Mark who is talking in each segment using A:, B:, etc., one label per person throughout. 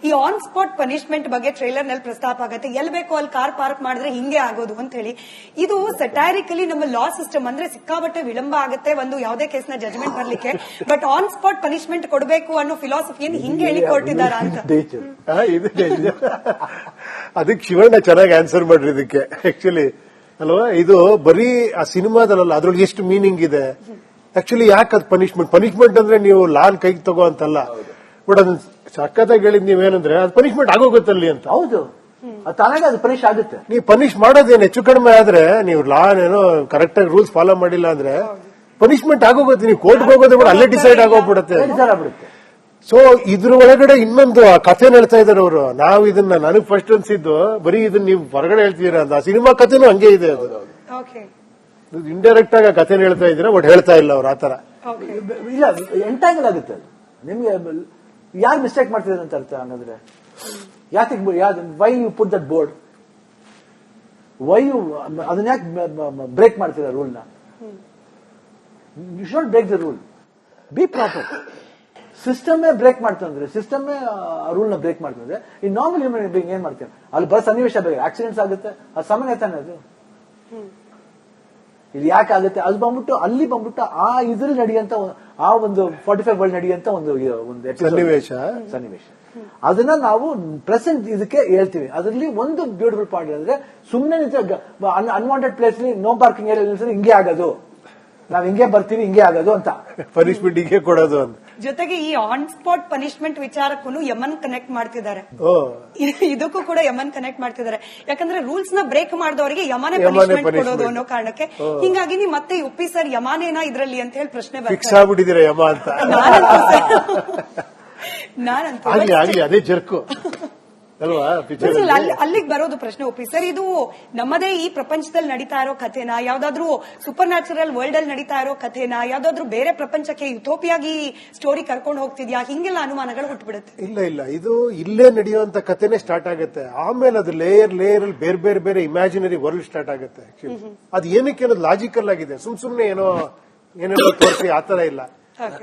A: ಈ on spot punishment ಬಗ್ಗೆ trailer ನಲ್ಲಿ ಪ್ರಸ್ತಾಪ ಆಗುತ್ತೆ. ಎಲ್ ಬೇಕೋ ಅಲ್ಲಿ ಕಾರ್ ಪಾರ್ಕ್ ಮಾಡಿದ್ರೆ ಹಿಂಗೆ ಆಗೋದು ಅಂತ ಹೇಳಿ. ಇದು ಸಟೈರಿಕಲಿ ನಮ್ಮ ಲಾ ಸಿಸ್ಟಮ್ ಅಂದ್ರೆ ಸಿಕ್ಕಾಬಟ್ಟೆ ವಿಳಂಬ ಆಗುತ್ತೆ ಒಂದು ಯಾವುದೇ ಕೇಸ್ನ ಜಜ್ಮೆಂಟ್ ಬರ್ಲಿಕ್ಕೆ. ಬಟ್ ಆನ್ ಸ್ಪಾಟ್ ಪನಿಷ್ಮೆಂಟ್ ಕೊಡಬೇಕು ಅನ್ನೋ ಫಿಲಾಸಫಿಯನ್ನು ಹಿಂಗೆ ಹೇಳಿ ಕೊಟ್ಟಿದ್ದಾರ ಅಂತ.
B: ಅದಕ್ಕೆ ಶಿವಣ್ಣ ಚೆನ್ನಾಗಿ ಆನ್ಸರ್ ಮಾಡ್ರಿ ಇದಕ್ಕೆ. ಆಕ್ಚುಲಿ ಅಲ್ವಾ, ಇದು ಬರೀ ಆ ಸಿನಿಮಾದಲ್ಲ, ಅದ್ರೊಳಗೆ ಎಷ್ಟು ಮೀನಿಂಗ್ ಇದೆ. ಆಕ್ಚುಲಿ ಯಾಕೆ ಅದು ಪನಿಷ್ಮೆಂಟ್ ಅಂದ್ರೆ ನೀವು ಲಾನ್ ಕೈಗೆ ತಗೋ ಅಂತಲ್ಲ. ಬಟ್ ಅದನ್ನ ಸಕ್ಕತ್ತಾಗಿ ಹೇಳಿದ್ ನೀವೇನಂದ್ರೆ ಅದು ಪನಿಷ್ಮೆಂಟ್ ಆಗೋಗುತ್ತಲ್ಲಿ ಅಂತ.
C: ಹೌದು, ತಾನಾಗ ಅದು ಪನಿಷ್ ಆಗುತ್ತೆ.
B: ನೀವು ಪನಿಷ್ ಮಾಡೋದೇನು ಹೆಚ್ಚು ಕಡಿಮೆ ಆದ್ರೆ, ನೀವು ಲಾನ್ ಏನೋ ಕರೆಕ್ಟ್ ಆಗಿ ರೂಲ್ಸ್ ಫಾಲೋ ಮಾಡಿಲ್ಲ ಅಂದ್ರೆ ಪನಿಷ್ಮೆಂಟ್ ಆಗೋಗುತ್ತೆ. ನೀವು ಕೋರ್ಟ್ಗೆ ಹೋಗೋದೇ ಕೂಡ ಅಲ್ಲೇ ಡಿಸೈಡ್ ಆಗೋಗ್ಬಿಡುತ್ತೆ. ಸೊ ಇದ್ರ ಒಳಗಡೆ ಇನ್ನೊಂದು ಕಥೆನ ಹೇಳ್ತಾ ಇದಾರೆ ಅವರು. ನಾವು ಇದನ್ನ ನನಗ್ ಫಸ್ಟ್ ಅನ್ಸಿದ್ದು ಬರೀ ಇದನ್ನ ನೀವು ಹೊರಗಡೆ ಹೇಳ್ತೀರಾ ಅಂತ. ಸಿನಿಮಾ ಕಥೆನೂ ಹಂಗೆ ಇದೆ. ಅದು ಇಂಡೈರೆಕ್ಟ್ ಆಗಿ ಕಥೆನ ಹೇಳ್ತಾ ಇದ್ದೀರಾ, ಬಟ್ ಹೇಳ್ತಾ ಇಲ್ಲ ಅವ್ರು ಆತರ.
C: ಇಲ್ಲ, ಎಂಟಾಂಗಲ್ ಆಗುತ್ತೆ. ನಿಮ್ಗೆ ಯಾರು ಮಿಸ್ಟೇಕ್ ಮಾಡ್ತಿದ್ದಾರೆ ಅಂತ ಅರ್ಥ ಹಂಗಂದ್ರೆ. ಯಾಕೆ why you put that board, why you ಅದನ್ನ ಯಾಕೆ ಬ್ರೇಕ್ ಮಾಡ್ತೀರಾ ರೂಲ್ನ? You should break the rule, be proper. ಸಿಸ್ಟಮೇ ಬ್ರೇಕ್ ಮಾಡ್ತಂದ್ರೆ, ಸಿಸ್ಟಮೇ ರೂಲ್ನ ಬ್ರೇಕ್ ಮಾಡ್ತಂದ್ರೆ ಈ ನಾರ್ಮಲ್ ಹ್ಯೂಮನ್ ಬೀಯಿಂಗ್ ಏನ್ ಮಾಡ್ತೀವಿ? ಅಲ್ಲಿ ಬರೋ ಸನ್ನಿವೇಶ ಬೇರೆ, ಆಕ್ಸಿಡೆಂಟ್ಸ್ ಆಗುತ್ತೆ, ಅದು ಸಾಮಾನ್ಯ ತಾನೆ. ಅದು ಇಲ್ಲಿ ಯಾಕೆ ಆಗುತ್ತೆ? ಅದು ಬಂದ್ಬಿಟ್ಟು ಅಲ್ಲಿ ಬಂದ್ಬಿಟ್ಟು ಆ ಇದ್ರಲ್ಲಿ ನಡೆಯಂತ ಆ ಒಂದು 45 ವರ್ಲ್ಡ್ ನಡೆಯಂತ ಒಂದು ಸನ್ನಿವೇಶ ಅದನ್ನ ನಾವು ಪ್ರೆಸೆಂಟ್ ಇದಕ್ಕೆ ಹೇಳ್ತೀವಿ. ಅದರಲ್ಲಿ ಒಂದು ಬ್ಯೂಟಿಫುಲ್ ಪಾಯಿಂಟ್ ಅಂದ್ರೆ, ಸುಮ್ಮನೆ unwanted place no parking area ನಿಲ್ಸಿದ್ರೆ ಹಿಂಗೆ ಆಗೋದು, ನಾವ್ ಹಿಂಗೆ ಬರ್ತೀವಿ ಹಿಂಗೆ ಆಗೋದು ಅಂತ
B: ಪನಿಷ್ಮೆಂಟ್ ಹಿಂಗೆ ಕೊಡೋದು ಅಂತ.
A: ಜೊತೆಗೆ ಈ ಆನ್ ಸ್ಪಾಟ್ ಪನಿಷ್ಮೆಂಟ್ ವಿಚಾರಕ್ಕೂ ಯಮನ್ ಕನೆಕ್ಟ್ ಮಾಡ್ತಿದ್ದಾರೆ. ಇದಕ್ಕೂ ಕೂಡ ಯಮನ್ ಕನೆಕ್ಟ್ ಮಾಡ್ತಿದ್ದಾರೆ. ಯಾಕಂದ್ರೆ ರೂಲ್ಸ್ ನ ಬ್ರೇಕ್ ಮಾಡಿದವರಿಗೆ ಯಮನೇ ಪನಿಷ್ಮೆಂಟ್ ಕೊಡೋದು ಅನ್ನೋ ಕಾರಣಕ್ಕೆ. ಹಿಂಗಾಗಿ ನೀವು ಮತ್ತೆ ಉಪ್ಪಿ ಸರ್ ಯಮಾನೇನಾ ಇದ್ರಲ್ಲಿ ಅಂತ ಹೇಳಿ ಪ್ರಶ್ನೆ
B: ಬರ್ತದೆ. ಯಮ ಅಂತ
A: ನಾನಂತ
B: ಅದೇ ಜರ್ಕು
A: ಅಲ್ಲಿಗೆ ಬರೋದು ಪ್ರಶ್ನೆ. ಒಪ್ಪಿ ಸರ್, ಇದು ನಮ್ಮದೇ ಈ ಪ್ರಪಂಚದಲ್ಲಿ ನಡೀತಾ ಇರೋ ಕಥೆನಾ, ಯಾವ್ದಾದ್ರು ಸೂಪರ್ ನ್ಯಾಚುರಲ್ ವರ್ಲ್ಡ್ ಅಲ್ಲಿ ನಡೀತಾ ಇರೋ ಕಥೆನಾ, ಯಾವ್ದಾದ್ರು ಬೇರೆ ಪ್ರಪಂಚಕ್ಕೆ ಯುಥೋಪಿಯಾಗಿ ಸ್ಟೋರಿ ಕರ್ಕೊಂಡು ಹೋಗ್ತಿದ್ಯಾ? ಹಿಂಗೆಲ್ಲ ಅನುಮಾನಗಳು ಹುಟ್ಟುಬಿಡುತ್ತೆ.
B: ಇಲ್ಲ, ಇದು ಇಲ್ಲೇ ನಡೆಯುವಂತ ಕಥೆನೇ ಸ್ಟಾರ್ಟ್ ಆಗುತ್ತೆ. ಆಮೇಲೆ ಅದು ಲೇಯರ್ ಅಲ್ಲಿ ಬೇರೆ ಬೇರೆ ಇಮ್ಯಾಜಿನರಿ ವರ್ಲ್ಡ್ ಸ್ಟಾರ್ಟ್ ಆಗುತ್ತೆ. ಅದು ಏನಕ್ಕೆ ಅನ್ನೋದು ಲಾಜಿಕಲ್ ಆಗಿದೆ. ಸುಮ್ನೆ ಏನೇನೋ ತೋರಿಸಿ ಆತರ ಇಲ್ಲ.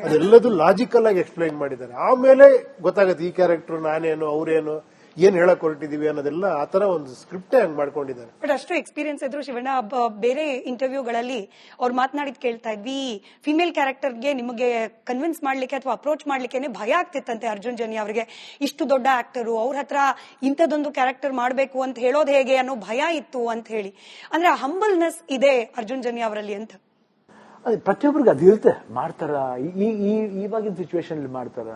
B: ಅದೆಲ್ಲದೂ ಲಾಜಿಕಲ್ ಆಗಿ ಎಕ್ಸ್ಪ್ಲೈನ್ ಮಾಡಿದ್ದಾರೆ. ಆಮೇಲೆ ಗೊತ್ತಾಗುತ್ತೆ ಈ ಕ್ಯಾರೆಕ್ಟರ್ ನಾನೇನು, ಅವ್ರೇನು, ಏನ್ ಹೇಳಕ್ ಹೊರಟಿದೀವಿ ಅನ್ನೋದೆಲ್ಲ ಆತರ ಒಂದು ಸ್ಕ್ರಿಪ್ಟೇ ಹಂಗ್ ಮಾಡ್ಕೊಂಡಿದ್ದಾರೆ.
A: ಬಟ್ ಅಷ್ಟು ಎಕ್ಸ್ಪೀರಿಯನ್ಸ್ ಇದ್ರು ಶಿವಣ್ಣ, ಬೇರೆ ಇಂಟರ್ವ್ಯೂಗಳಲ್ಲಿ ಅವ್ರು ಮಾತನಾಡಿದ್ ಕೇಳ್ತಾ ಇದ್ವಿ, ಫಿಮೇಲ್ ಕ್ಯಾರೆಕ್ಟರ್ಗೆ ನಿಮಗೆ ಕನ್ವಿನ್ಸ್ ಮಾಡ್ಲಿಕ್ಕೆ ಅಥವಾ ಅಪ್ರೋಚ್ ಮಾಡ್ಲಿಕ್ಕೆ ಭಯ ಆಗ್ತಿತ್ತಂತೆ ಅರ್ಜುನ್ ಜನ್ಯ ಅವರಿಗೆ. ಇಷ್ಟು ದೊಡ್ಡ ಆಕ್ಟರು, ಅವ್ರ ಹತ್ರ ಇಂಥದೊಂದು ಕ್ಯಾರೆಕ್ಟರ್ ಮಾಡ್ಬೇಕು ಅಂತ ಹೇಳೋದು ಹೇಗೆ ಅನ್ನೋ ಭಯ ಇತ್ತು ಅಂತ ಹೇಳಿ. ಅಂದ್ರೆ ಆ ಹಂಬಲ್ನೆಸ್ ಇದೆ ಅರ್ಜುನ್ ಜನ್ಯ ಅವರಲ್ಲಿ ಅಂತ.
C: ಪ್ರತಿಯೊಬ್ಬರಿಗೆ ಅದು ಇರುತ್ತೆ. ಮಾಡ್ತಾರ ಇವಾಗಿನ ಸಿಚುವೇಶನ್ ಮಾಡ್ತಾರ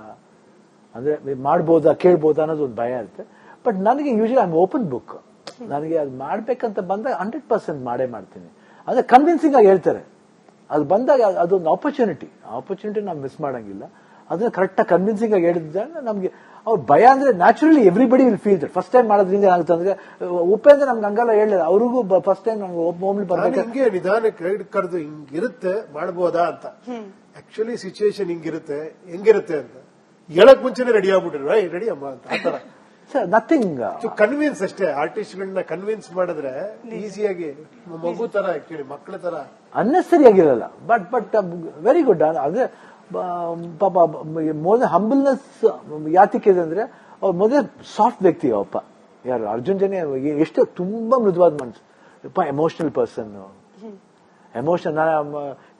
C: ಅಂದ್ರೆ ಮಾಡ್ಬೋದಾ ಕೇಳ್ಬೋದಾ ಅನ್ನೋದು ಒಂದು ಭಯ ಇರುತ್ತೆ. ಬಟ್ ನನಗೆ usually I am open book. ನನಗೆ ಅದು ಮಾಡ್ಬೇಕಂತ ಬಂದಾಗ 100% ಮಾಡೇ ಮಾಡ್ತೀನಿ. ಅಂದ್ರೆ ಕನ್ವಿನ್ಸಿಂಗ್ ಆಗಿ ಹೇಳ್ತಾರೆ. ಅದು ಬಂದಾಗ ಅದೊಂದು ಆಪರ್ಚುನಿಟಿ ನಾವು ಮಿಸ್ ಮಾಡಂಗಿಲ್ಲ. ಅದನ್ನ ಕರೆಕ್ಟಾಗಿ ಕನ್ವಿನ್ಸಿಂಗ್ ಆಗಿ ಹೇಳಿದ್ರೆ ನಮ್ಗೆ ಅವ್ರ ಭಯ ಅಂದ್ರೆ naturally everybody will feel that. First time ಮಾಡೋದ್ರಿಂದ ಏನಾಗುತ್ತೆ ಅಂದ್ರೆ, ಉಪೇಂದ್ರ ನಮ್ಗೆ ಹಂಗಲ್ಲ ಹೇಳಿಲ್ಲ, ಅವ್ರಿಗೂ ಫಸ್ಟ್ ಟೈಮ್ ನಮ್ಗೆ ಒಮ್ಮೆ
B: ಬರ್ಬೇಕು ನಿಧಾನಕ್ಕೆ ಕರೆದು ಹಿಂಗಿರುತ್ತೆ ಮಾಡ್ಬೋದಾ ಅಂತ. ಆಕ್ಚುಲಿ ಸಿಚುವೇಶನ್ ಹಿಂಗಿರುತ್ತೆ ಹೆಂಗಿರುತ್ತೆ ಅಂತ ಹೇಳಕ್ ಮುಂಚೆನೆ ರೆಡಿ ಆಗ್ಬಿಟ್ರಿ, ರೆಡಿ ಅಮ್ಮ ಅಂತ ಆತರ.
C: ನಥಿಂಗ್
B: ಕನ್ವಿನ್ಸ್ ಅಷ್ಟೇ. ಆರ್ಟಿಸ್ಟ್ಗಳನ್ನ ಕನ್ವಿನ್ಸ್ ಮಾಡಿದ್ರೆ ಈಸಿಯಾಗಿ ಮಗು ತರ, ಆಕ್ಚುಲಿ ಮಕ್ಕಳ ತರ
C: ಅನ್ನೆಸರಿ ಆಗಿರಲ್ಲ. But very good. ಅಂದ್ರೆ ಪಾಪ ಮೊದಲ ಹಂಬಲ್ನೆಸ್ ಯಾತಿಕೆ ಇದೆ ಅಂದ್ರೆ, ಅವ್ರ ಮೊದಲೇ ಸಾಫ್ಟ್ ವ್ಯಕ್ತಿ ಅಪ್ಪ. ಯಾರು ಅರ್ಜುನ್ ಜನ್ಯ ಎಷ್ಟು ತುಂಬಾ ಮೃದುವಾದ ಮನಸ್ಸು, ಎಮೋಷನಲ್ ಪರ್ಸನ್. ಎಮೋಷನ್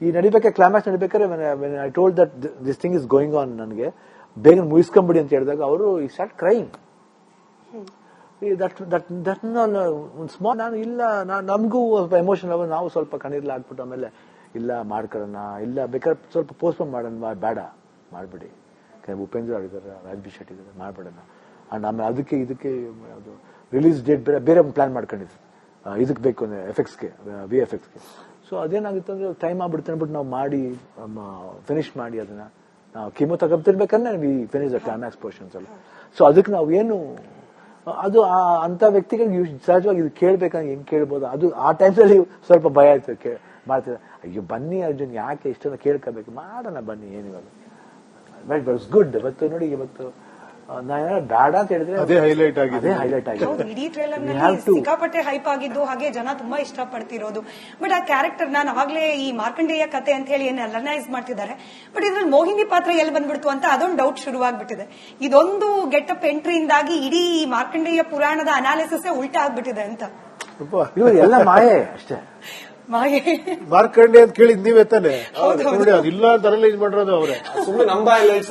C: ಈ ನಡಿಬೇಕಾದ್ರೆ, ಕ್ಲೈಮ್ಯಾಕ್ಸ್ ನಡಿಬೇಕಾದ್ರೆ I told that this thing is going on, ನನಗೆ ಬೇಗ ಮುಗಿಸ್ಕೊಂಬಿಡಿ ಅಂತ ಹೇಳಿದಾಗ ಅವರು ಈ ಸ್ಟಾರ್ಟ್ ಕ್ರೈಯಿಂಗ್. ಸ್ಮಾಲ್ ನಾನು ಇಲ್ಲ, ನಮಗೂ ಸ್ವಲ್ಪ ಎಮೋಷನ್ ನಾವು ಸ್ವಲ್ಪ ಕಣ್ಣೀರ್ಲ ಹಾಕ್ಬಿಟ್ಟು ಆಮೇಲೆ ಇಲ್ಲ ಮಾಡ್ಕೊಳ್ಳೋಣ, ಇಲ್ಲ ಬೇಕಾದ್ರೆ ಸ್ವಲ್ಪ ಪೋಸ್ಟ್ಪೋನ್ ಮಾಡೋಣ, ಬೇಡ ಮಾಡ್ಬಿಡಿ, ಉಪೇಂದ್ರ ಆಗಿದ್ದಾರೆ, ರಾಜ್ಬಿ ಶೆಟ್ಟಿ ಇದ್ದಾರೆ, ಮಾಡ್ಬಿಡೋಣ. ಅಂಡ್ ಆಮೇಲೆ ಅದಕ್ಕೆ ಅದು ರಿಲೀಸ್ ಡೇಟ್ ಬೇರೆ ಪ್ಲಾನ್ ಮಾಡ್ಕೊಂಡಿದ್ವಿ. ಇದಕ್ಕೆ ಬೇಕು ಅಂದ್ರೆ ಎಫೆಕ್ಟ್ಸ್ಗೆ, VFXಗೆ. ಸೊ ಅದೇನಾಗುತ್ತೆ ಅಂದ್ರೆ ಟೈಮ್ ಆಗ್ಬಿಡುತ್ತೆ ಅಂದ್ಬಿಟ್ಟು ನಾವು ಮಾಡಿ ಫಿನಿಶ್ ಮಾಡಿ ಅದನ್ನ ನಾವು ಕಿಮೋ ತಗೊಂತಿರ್ಬೇಕಂದ್ರೆ we finish the climax portions ಅಲ್ಲ. ಸೊ ಅದಕ್ಕೆ ನಾವು ಏನು ಅದು ಅಂತ ವ್ಯಕ್ತಿಗಳಿಗೆ ಸಹಜವಾಗಿ ಇದು ಕೇಳ್ಬೇಕಂದ್ರೆ ಹೆಂಗ್ ಕೇಳ್ಬೋದು, ಅದು ಆ ಟೈಮ್ಸಲ್ಲಿ ಸ್ವಲ್ಪ ಭಯ ಆಯ್ತು. ಮಾಡ್ತಿದ್ದೆ, ಅಯ್ಯೋ ಬನ್ನಿ ಅರ್ಜುನ್, ಯಾಕೆ ಇಷ್ಟೊಂದು ಕೇಳ್ಕೋಬೇಕು, ಮಾಡೋಣ ಬನ್ನಿ ಏನಿವಾಗ. But it's good. ಇವತ್ತು ನೋಡಿ, ಇವತ್ತು ಬೇಡ ಅಂತ ಹೇಳಿದ್ರೆ
B: ಅದೇ ಹೈಲೈಟ್ ಆಗಿದೆ.
A: ಹೌದು, ಇಡೀ ಟ್ರೇಲರ್ ನಲ್ಲಿ ಸಿಕ್ಕಾಪಟ್ಟೆ ಹೈಪ್ ಆಗಿದ್ದು, ಹಾಗೆ ಜನ ತುಂಬಾ ಇಷ್ಟಪಡ್ತಿರೋದು. ಬಟ್ ಆ ಕ್ಯಾರೆಕ್ಟರ್ ನಾನು ಅವಾಗ್ಲೇ ಈ ಮಾರ್ಕಂಡೇಯ ಕತೆ ಅಂತ ಹೇಳಿ ಏನ್ ಅನಲೈಸ್ ಮಾಡ್ತಿದ್ದಾರೆ, ಬಟ್ ಇದ್ರಲ್ಲಿ ಮೋಹಿನಿ ಪಾತ್ರ ಎಲ್ಲಿ ಬಂದ್ಬಿಡ್ತು ಅಂತ ಅದೊಂದು ಡೌಟ್ ಶುರುವಾಗ್ಬಿಟ್ಟಿದೆ. ಇದೊಂದು ಗೆಟಪ್ ಎಂಟ್ರಿಯಿಂದಾಗಿ ಇಡೀ ಮಾರ್ಕಂಡೇಯ ಪುರಾಣದ ಅನಾಲಿಸಿಸ್ ಉಲ್ಟಾ ಆಗ್ಬಿಟ್ಟಿದೆ ಅಂತ.
C: ಎಲ್ಲ ಮಾಯೆ ಅಷ್ಟೇ.
B: ಮಾರ್ಕಂಡೆ ಅಂತ ಕೇಳಿದ್ ನೀವೇ ತಾನೆ ನೋಡಿ, ಅದಿಲ್ಲ ಅಂತ ಅನಲೈಸ್ ಮಾಡಿರೋದು ಅವರೇ.
D: ಸುಮ್ಮನೆ ನಮ್ಮ ಹೈಲೈಟ್ಸ್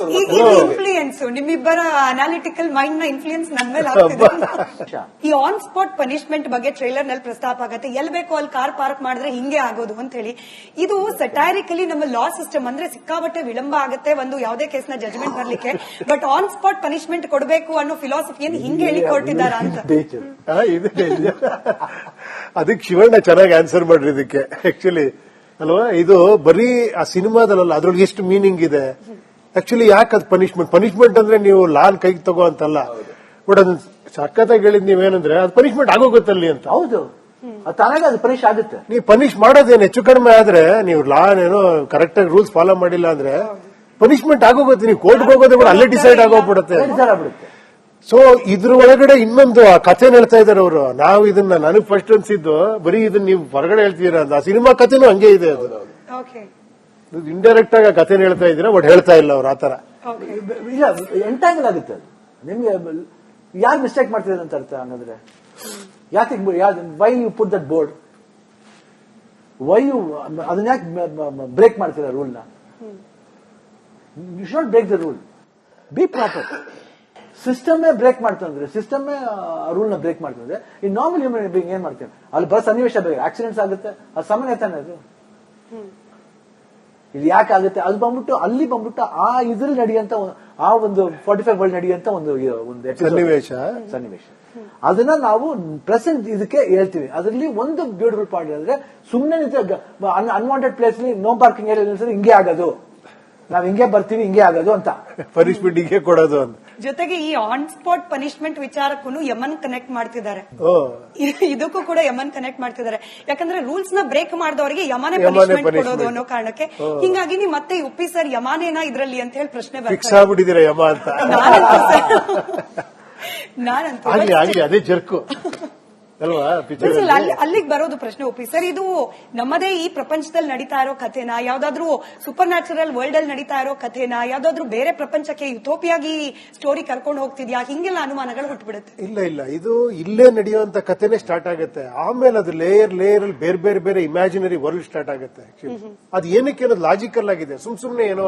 A: ಇನ್ಫ್ಲೂಯೆನ್ಸ್, ನಿಮ್ಮಿಬ್ಬರ ಅನಾಲಿಟಿಕಲ್ ಮೈಂಡ್ ನ ಇನ್ಫ್ಲೂಯೆನ್ಸ್ ನನ್ನ ಮೇಲೆ ಆಗ್ತಿದೆ. ಈ ಆನ್ ಸ್ಪಾಟ್ ಪನಿಷ್ಮೆಂಟ್ ಬಗ್ಗೆ ಟ್ರೈಲರ್ ನಲ್ಲಿ ಪ್ರಸ್ತಾಪ ಆಗುತ್ತೆ. ಎಲ್ ಬೇಕೋ ಅಲ್ಲಿ ಕಾರ್ ಪಾರ್ಕ್ ಮಾಡಿದ್ರೆ ಹಿಂಗೆ ಆಗೋದು ಅಂತ ಹೇಳಿ. ಇದು ಸಟೈರಿಕಲಿ ನಮ್ಮ ಲಾ ಸಿಸ್ಟಮ್ ಅಂದ್ರೆ ಸಿಕ್ಕಾಬಟ್ಟೆ ವಿಳಂಬ ಆಗುತ್ತೆ ಒಂದು ಯಾವುದೇ ಕೇಸ್ ನ ಜಜ್ಮೆಂಟ್ ಬರ್ಲಿಕ್ಕೆ, ಬಟ್ ಆನ್ ಸ್ಪಾಟ್ ಪನಿಷ್ಮೆಂಟ್ ಕೊಡಬೇಕು ಅನ್ನೋ ಫಿಲಾಸಫಿಯನ್ನು ಹಿಂಗೆ ಹೇಳಿ ಕೊಟ್ಟಿದ್ದಾರ ಅಂತ.
B: ಅದಕ್ಕೆ ಶಿವಣ್ಣ ಚೆನ್ನಾಗಿ ಆನ್ಸರ್ ಮಾಡ್ರಿ ಇದಕ್ಕೆ. ಆಕ್ಚುಲಿ ಅಲ್ವಾ, ಇದು ಬರೀ ಆ ಸಿನಿಮಾದಲ್ಲ, ಅದ್ರೊಳಗೆ ಎಷ್ಟು ಮೀನಿಂಗ್ ಇದೆ. ಆಕ್ಚುಲಿ ಯಾಕೆ ಅದು ಪನಿಷ್ಮೆಂಟ್ ಅಂದ್ರೆ ನೀವು ಲಾಲ್ ಕೈಗೆ ತಗೋ ಅಂತಲ್ಲ, ಬಟ್ ಅದನ್ನ ಸಖತ್ತಾಗಿ ಹೇಳಿದ್ ನೀವೇನಂದ್ರೆ ಅದು ಪನಿಷ್ಮೆಂಟ್ ಆಗೋಗುತ್ತಲ್ಲಿ ಅಂತ.
C: ಹೌದು, ಅದು ಪನಿಷ್ ಆಗುತ್ತೆ.
B: ನೀವು ಪನಿಷ್ ಮಾಡೋದೇನು ಹೆಚ್ಚು ಕಡಿಮೆ ಆದ್ರೆ, ನೀವು ಲಾನ್ ಏನೋ ಕರೆಕ್ಟ್ ಆಗಿ ರೂಲ್ಸ್ ಫಾಲೋ ಮಾಡಿಲ್ಲ ಅಂದ್ರೆ ಪನಿಷ್ಮೆಂಟ್ ಆಗೋಗುತ್ತೆ. ನೀವು ಕೋರ್ಟ್ಗೆ ಹೋಗೋದೇ ಕೂಡ ಅಲ್ಲೇ ಡಿಸೈಡ್ ಆಗೋಗ್ಬಿಡುತ್ತೆ. ಸೊ ಇದ್ರ ಒಳಗಡೆ ಇನ್ನೊಂದು ಆ ಕಥೆನ ಹೇಳ್ತಾ ಇದಾರೆ ಅವರು. ನಾವು ಇದನ್ನ ನನಗೆ ಫಸ್ಟ್ ಅನ್ಸಿದ್ದು ಬರೀ ಇದನ್ನ ನೀವು ಹೊರಗಡೆ ಹೇಳ್ತೀರಾ ಅಂತ, ಆ ಸಿನಿಮಾ ಕಥೆನೂ ಹಂಗೆ ಇದೆ. ಅದು ಇಂಡೈರೆಕ್ಟ್ ಆಗಿ ಆ ಕಥೆನ ಹೇಳ್ತಾ ಇದ್ದೀರಾ, ಬಟ್ ಹೇಳ್ತಾ ಇಲ್ಲ ಅವ್ರು ಆತರ.
C: ಎಂಟಾಂಗಲ್ ಆಗುತ್ತೆ ಅದು. ನಿಮ್ಗೆ ಯಾರು ಮಿಸ್ಟೇಕ್ ಮಾಡ್ತಿದ್ದಾರೆ ಅಂತ ಅರ್ಥ ಹಂಗಂದ್ರೆ, ಯಾಕೆ why you put that board, why you ಅದನ್ನ ಯಾಕೆ ಬ್ರೇಕ್ ಮಾಡ್ತೀರಾ ರೂಲ್ನ? You should break the rule, be proper. System break ಮಾಡ್ತಂದ್ರೆ, ಸಿಸ್ಟಮ್ ರೂಲ್ ನ ಬ್ರೇಕ್ ಮಾಡ್ತಂದ್ರೆ ಈ ನಾರ್ಮಲ್ ಹ್ಯೂಮನ್ ಬೀಯಿಂಗ್ ಏನ್ ಮಾಡ್ತೇವೆ? ಅಲ್ಲಿ ಬಸ್ ಸನ್ನಿವೇಶ ಬೇಕು, ಆಕ್ಸಿಡೆಂಟ್ಸ್ ಆಗುತ್ತೆ, ಅದು ಸಾಮಾನ್ಯ ತಾನೆ. ಅದು ಇದು ಯಾಕೆ ಆಗುತ್ತೆ? ಅದು ಬಂದ್ಬಿಟ್ಟು ಅಲ್ಲಿ ಬಂದ್ಬಿಟ್ಟು ಆ ಇದ್ರಲ್ಲಿ ನಡೆಯುವಂತ ಆ ಒಂದು 45 ವರ್ಲ್ಡ್ ನಡೆಯುವಂತ ಒಂದು
B: ಸನ್ನಿವೇಶ.
C: ಅದನ್ನ ನಾವು ಪ್ರೆಸೆಂಟ್ ಇದಕ್ಕೆ ಹೇಳ್ತೀವಿ. ಅದರಲ್ಲಿ ಒಂದು ಬ್ಯೂಟಿಫುಲ್ ಪಾಯಿಂಟ್ ಅಂದ್ರೆ, ಸುಮ್ಮನೆ unwanted place no parking area ಹಿಂಗೆ ಆಗೋದು, ನಾವ್ ಹಿಂಗೆ ಬರ್ತೀವಿ ಹಿಂಗೆ ಆಗೋದು ಅಂತ
B: ಪನಿಷ್ಮೆಂಟ್ ಹಿಂಗೆ ಕೊಡೋದು ಅಂತ.
A: ಜೊತೆಗೆ ಈ ಆನ್ ಸ್ಪಾಟ್ ಪನಿಷ್ಮೆಂಟ್ ವಿಚಾರಕ್ಕೂ ಯಮನ್ ಕನೆಕ್ಟ್ ಮಾಡ್ತಿದ್ದಾರೆ. ಇದಕ್ಕೂ ಕೂಡ ಯಮನ್ ಕನೆಕ್ಟ್ ಮಾಡ್ತಿದ್ದಾರೆ. ಯಾಕಂದ್ರೆ ರೂಲ್ಸ್ ನ ಬ್ರೇಕ್ ಮಾಡಿದವರಿಗೆ ಯಮನೇ ಪನಿಷ್ಮೆಂಟ್ ಕೊಡೋದು ಅನ್ನೋ ಕಾರಣಕ್ಕೆ. ಹಿಂಗಾಗಿ ನೀವು ಮತ್ತೆ ಉಪ್ಪಿ ಸರ್ ಯಮಾನೇನಾ ಇದ್ರಲ್ಲಿ ಅಂತ ಹೇಳಿ ಪ್ರಶ್ನೆ
B: ಬರ್ತದೆ. ಯಮ ಅಂತ
A: ನಾನಂತೂ
B: ಅದೇ ಜರ್ಕು ಅಲ್ವಾ?
A: ಅಲ್ಲಿಗೆ ಬರೋದು ಪ್ರಶ್ನೆ ಉಪ್ಪಿ ಸರ್, ಇದು ನಮ್ಮದೇ ಈ ಪ್ರಪಂಚದಲ್ಲಿ ನಡೀತಾ ಇರೋ ಕಥೆನಾ, ಯಾವ್ದಾದ್ರು ಸೂಪರ್ ನ್ಯಾಚುರಲ್ ವರ್ಲ್ಡ್ ಅಲ್ಲಿ ನಡೀತಾ ಇರೋ ಕಥೆನಾ, ಯಾವ್ದಾದ್ರು ಬೇರೆ ಪ್ರಪಂಚಕ್ಕೆ ಯುಟೋಪಿಯಾಗಿ ಸ್ಟೋರಿ ಕರ್ಕೊಂಡು ಹೋಗ್ತಿದ್ಯಾ? ಹಿಂಗೆಲ್ಲ ಅನುಮಾನಗಳು ಹುಟ್ಟುಬಿಡುತ್ತೆ.
B: ಇಲ್ಲ, ಇದು ಇಲ್ಲೇ ನಡೆಯುವಂತ ಕಥೆನೇ ಸ್ಟಾರ್ಟ್ ಆಗುತ್ತೆ. ಆಮೇಲೆ ಅದು ಲೇಯರ್ ಅಲ್ಲಿ ಬೇರೆ ಬೇರೆ ಇಮ್ಯಾಜಿನರಿ ವರ್ಲ್ಡ್ ಸ್ಟಾರ್ಟ್ ಆಗುತ್ತೆ. ಅದು ಏನಕ್ಕೆ ಅನ್ನೋದು ಲಾಜಿಕಲ್ ಆಗಿದೆ. ಸುಮ್ನೆ ಏನೋ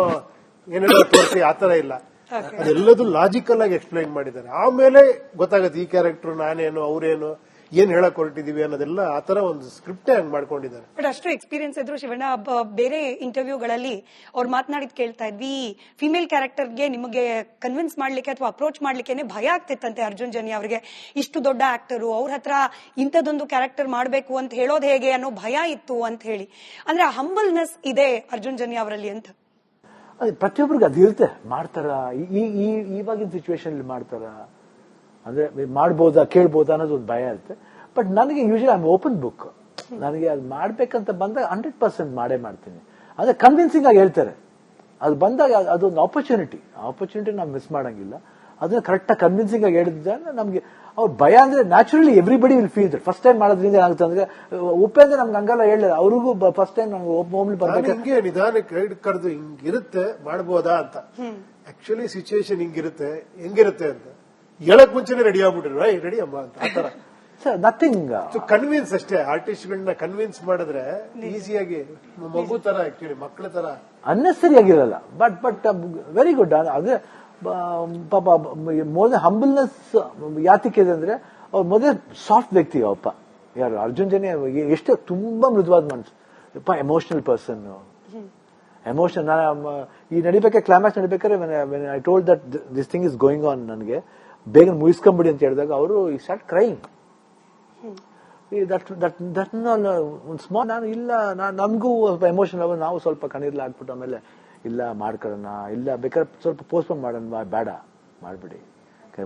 B: ತೋರಿಸಿ ಆತರ ಇಲ್ಲ. ಅದೆಲ್ಲದೂ ಲಾಜಿಕಲ್ ಆಗಿ ಎಕ್ಸ್ಪ್ಲೈನ್ ಮಾಡಿದ್ದಾರೆ. ಆಮೇಲೆ ಗೊತ್ತಾಗುತ್ತೆ ಈ ಕ್ಯಾರೆಕ್ಟರ್ ನಾನೇನು, ಅವ್ರೇನು, ಏನ್ ಹೇಳಕ್ ಹೊರಟಿದೀವಿ ಅನ್ನೋದೆಲ್ಲ ಆತರ ಒಂದು ಸ್ಕ್ರಿಪ್ಟೇ ಹಂಗ್ ಮಾಡ್ಕೊಂಡಿದ್ದಾರೆ.
A: ಬಟ್ ಅಷ್ಟು ಎಕ್ಸ್ಪೀರಿಯನ್ಸ್ ಇದ್ರು ಶಿವಣ್ಣ, ಬೇರೆ ಇಂಟರ್ವ್ಯೂಗಳಲ್ಲಿ ಅವ್ರು ಮಾತನಾಡಿದ್ ಕೇಳ್ತಾ ಇದ್ವಿ, ಫಿಮೇಲ್ ಕ್ಯಾರೆಕ್ಟರ್ಗೆ ನಿಮಗೆ ಕನ್ವಿನ್ಸ್ ಮಾಡ್ಲಿಕ್ಕೆ ಅಥವಾ ಅಪ್ರೋಚ್ ಮಾಡ್ಲಿಕ್ಕೆ ಭಯ ಆಗ್ತಿತ್ತಂತೆ ಅರ್ಜುನ್ ಜನ್ಯ ಅವರಿಗೆ. ಇಷ್ಟು ದೊಡ್ಡ ಆಕ್ಟರು, ಅವ್ರ ಹತ್ರ ಇಂಥದೊಂದು ಕ್ಯಾರೆಕ್ಟರ್ ಮಾಡಬೇಕು ಅಂತ ಹೇಳೋದು ಹೇಗೆ ಅನ್ನೋ ಭಯ ಇತ್ತು ಅಂತ ಹೇಳಿ. ಅಂದ್ರೆ ಆ ಹಂಬಲ್ನೆಸ್ ಇದೆ ಅರ್ಜುನ್ ಜನ್ಯ ಅವರಲ್ಲಿ ಅಂತ.
C: ಪ್ರತಿಯೊಬ್ಬರಿಗೆ ಅದು ಇರುತ್ತೆ. ಮಾಡ್ತಾರ ಇವಾಗಿನ ಸಿಚುವೇಶನ್ ಮಾಡ್ತಾರ ಅಂದ್ರೆ ಮಾಡ್ಬೋದಾ ಕೇಳ್ಬೋದಾ ಅನ್ನೋದು ಒಂದು ಭಯ ಇರುತ್ತೆ. ಬಟ್ ನನಗೆ ಯೂಶಲಿ ಐ ಓಪನ್ ಬುಕ್. ನನಗೆ ಅದು ಮಾಡ್ಬೇಕಂತ ಬಂದಾಗ 100% ಮಾಡೇ ಮಾಡ್ತೀನಿ. ಅದೇ ಕನ್ವಿನ್ಸಿಂಗ್ ಆಗಿ ಹೇಳ್ತಾರೆ. ಅದು ಬಂದಾಗ ಅದೊಂದು ಆಪರ್ಚುನಿಟಿ ನಾವು ಮಿಸ್ ಮಾಡಂಗಿಲ್ಲ. ಅದನ್ನ ಕರೆಕ್ಟ್ ಆಗಿ ಕನ್ವಿನ್ಸಿಂಗ್ ಆಗಿ ಹೇಳಿದ್ರೆ ನಮ್ಗೆ ಅವ್ರ ಭಯ ಅಂದ್ರೆ naturally everybody will feel that. First time ಮಾಡೋದ್ರಿಂದ ಏನಾಗುತ್ತೆ ಅಂದ್ರೆ, ಉಪೇಂದ್ರ ನಮ್ಗೆ ಹಂಗಲ್ಲ ಹೇಳಿಲ್ಲ, ಅವ್ರಿಗೂ ಫಸ್ಟ್ ಟೈಮ್ ನಮ್ಗೆ ಹೋಮ್ಲಿ ಬರ್ಬೇಕು,
B: ಹಿಂಗೆ ನಿಧಾನಕ್ಕೆ ಕರೆದು ಹಿಂಗಿರುತ್ತೆ ಮಾಡ್ಬೋದಾ ಅಂತ. ಆಕ್ಚುಲಿ ಸಿಚುವೇಶನ್ ಹಿಂಗಿರುತ್ತೆ ಹೆಂಗಿರುತ್ತೆ ಅಂತ ಹೇಳಕ್ ಮುಂಚೆನೆ ರೆಡಿ ಆಗ್ಬಿಟ್ರು, ರೆಡಿ ಅಮ್ಮ ಅಂತ ಆತರ.
C: ನಥಿಂಗ್
B: ಕನ್ವಿನ್ಸ್ ಅಷ್ಟೇ. ಆರ್ಟಿಸ್ಟ್ಗಳನ್ನ ಕನ್ವಿನ್ಸ್ ಮಾಡಿದ್ರೆ ಈಸಿಯಾಗಿ ಮಗು ತರ, ಆಕ್ಚುಲಿ ಮಕ್ಕಳ ತರ
C: ಅನ್ನೆಸರಿ ಆಗಿರಲ್ಲ. But very good. ಅದೇ ಪಾಪ ಮೊದಲ ಹಂಬಲ್ನೆಸ್ ಯಾತಿಕೆ ಇದೆ ಅಂದ್ರೆ, ಅವ್ರು ಮೊದಲೇ ಸಾಫ್ಟ್ ವ್ಯಕ್ತಿ ಅಪ್ಪ. ಯಾರು ಅರ್ಜುನ್ ಜನ್ಯ ಎಷ್ಟು ತುಂಬಾ ಮೃದುವಾದ ಮನಸ್ಸು, ಎಮೋಷನಲ್ ಪರ್ಸನ್. ಎಮೋಷನ್ ಈ ನಡಿಬೇಕಾದ್ರೆ, ಕ್ಲೈಮ್ಯಾಕ್ಸ್ ನಡಿಬೇಕಾದ್ರೆ I told that this thing is going on, ನನಗೆ ಬೇಗ ಮುಗಿಸ್ಕೊಂಬಿಡಿ ಅಂತ ಹೇಳಿದಾಗ ಅವರು ಈ ಸ್ಟಾರ್ಟ್ ಕ್ರೈಯಿಂಗ್. ಸ್ಮಾಲ್ ನಾನು ಇಲ್ಲ, ನಮಗೂ ಸ್ವಲ್ಪ ಎಮೋಷನ್ ನಾವು ಸ್ವಲ್ಪ ಕಣ್ಣೀರ್ಲ ಹಾಕ್ಬಿಟ್ಟು ಆಮೇಲೆ ಇಲ್ಲ ಮಾಡ್ಕೊಳ್ಳೋಣ, ಇಲ್ಲ ಬೇಕಾದ್ರೆ ಸ್ವಲ್ಪ ಪೋಸ್ಟ್ಪೋನ್ ಮಾಡೋಣ, ಬೇಡ ಮಾಡ್ಬಿಡಿ,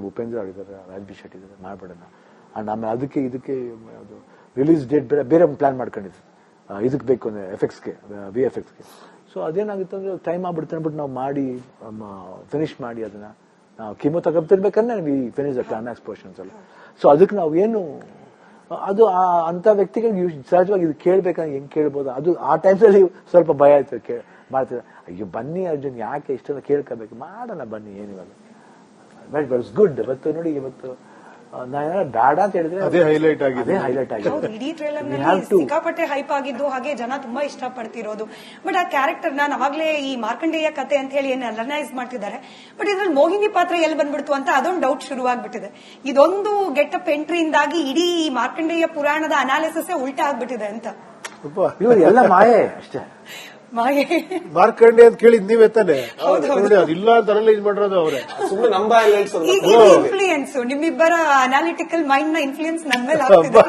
C: ಉಪೇಂದ್ರ ಆಗಿದ್ದಾರೆ, ರಾಜ್ಬಿ ಶೆಟ್ಟಿ ಇದ್ದಾರೆ, ಮಾಡ್ಬಿಡೋಣ. ಅಂಡ್ ಆಮೇಲೆ ಅದಕ್ಕೆ ಅದು ರಿಲೀಸ್ ಡೇಟ್ ಬೇರೆ ಪ್ಲಾನ್ ಮಾಡ್ಕೊಂಡಿದ್ವಿ, ಇದಕ್ಕೆ ಬೇಕು ಅಂದ್ರೆ ಎಫೆಕ್ಟ್ಸ್ಗೆ, VFXಗೆ. ಸೊ ಅದೇನಾಗುತ್ತೆ ಅಂದ್ರೆ ಟೈಮ್ ಆಗ್ಬಿಡುತ್ತೆ ಅಂದ್ಬಿಟ್ಟು ನಾವು ಮಾಡಿ ಫಿನಿಶ್ ಮಾಡಿ ಅದನ್ನ ನಾವು ಕಿಮೋ ತಗೊಂತಿರ್ಬೇಕಂದ್ರೆ we finish the climax portions ಎಲ್ಲ. ಸೊ ಅದಕ್ಕೆ ನಾವು ಏನು ಅದು ಅಂತ ವ್ಯಕ್ತಿಗಳಿಗೆ ಸಹಜವಾಗಿ ಇದು ಕೇಳ್ಬೇಕಂದ್ರೆ ಹೆಂಗ್ ಕೇಳ್ಬೋದು, ಅದು ಆ ಟೈಮ್ಸಲ್ಲಿ ಸ್ವಲ್ಪ ಭಯ ಆಯ್ತು ಮಾಡ್ತಿದ್ದೆ. ಅಯ್ಯೋ ಬನ್ನಿ ಅರ್ಜುನ್, ಯಾಕೆ ಇಷ್ಟೆಲ್ಲ ಕೇಳ್ಕೋಬೇಕು, ಮಾಡೋಣ ಬನ್ನಿ ಏನಿವಾಗ. But it's good. ಇವತ್ತು ನೋಡಿ, ಇವತ್ತು ನಾನು ಬೇಡ ಅಂತ ಹೇಳಿದ್ರೆ
B: ಅದೇ ಹೈಲೈಟ್ ಆಗಿದೆ.
A: ಹೌದು, ಇಡೀ ಟ್ರೇಲರ್ ನಲ್ಲಿ ಸಿಕ್ಕಾಪಟ್ಟೆ ಹೈಪ್ ಆಗಿದ್ದು, ಹಾಗೆ ಜನ ತುಂಬಾ ಇಷ್ಟಪಡ್ತಿರೋದು. ಬಟ್ ಆ ಕ್ಯಾರೆಕ್ಟರ್ ನಾನು ಅವಾಗ್ಲೇ ಈ ಮಾರ್ಕಂಡೇಯ ಕತೆ ಅಂತ ಹೇಳಿ ಏನ್ ಅನಲೈಸ್ ಮಾಡ್ತಿದ್ದಾರೆ, ಬಟ್ ಇದ್ರಲ್ಲಿ ಮೋಹಿನಿ ಪಾತ್ರ ಎಲ್ಲಿ ಬಂದ್ಬಿಡ್ತು ಅಂತ ಅದೊಂದು ಡೌಟ್ ಶುರುವಾಗ್ಬಿಟ್ಟಿದೆ. ಇದೊಂದು ಗೆಟಪ್ ಎಂಟ್ರಿಯಿಂದಾಗಿ ಇಡೀ ಮಾರ್ಕಂಡೇಯ ಪುರಾಣದ ಅನಾಲಿಸಿಸ್ ಉಲ್ಟಾ ಆಗ್ಬಿಟ್ಟಿದೆ ಅಂತ.
C: ಇವರು ಎಲ್ಲ ಮಾಯೆ ಅಷ್ಟೇ.
A: ಮಾಯೆ
B: ಮಾರ್ಕಂಡೆ ಅಂತ ಕೇಳಿದ್ ನೀವೇ ತಾನೆ ನೋಡಿ, ಅದಿಲ್ಲ ಅಂತ ಅನಲೈಸ್ ಮಾಡಿರೋದು ಅವರೇ.
D: ಸುಮ್ಮನೆ ನಂಬ
A: ಇನ್ಫ್ಲೂಯೆನ್ಸ್ ನಿಮ್ಮಿಬ್ಬರ ಅನಾಲಿಟಿಕಲ್ ಮೈಂಡ್ ನ ಇನ್ಫ್ಲೂಯೆನ್ಸ್ ನನ್ನ ಮೇಲೆ ಆಗ್ತಿದೆ.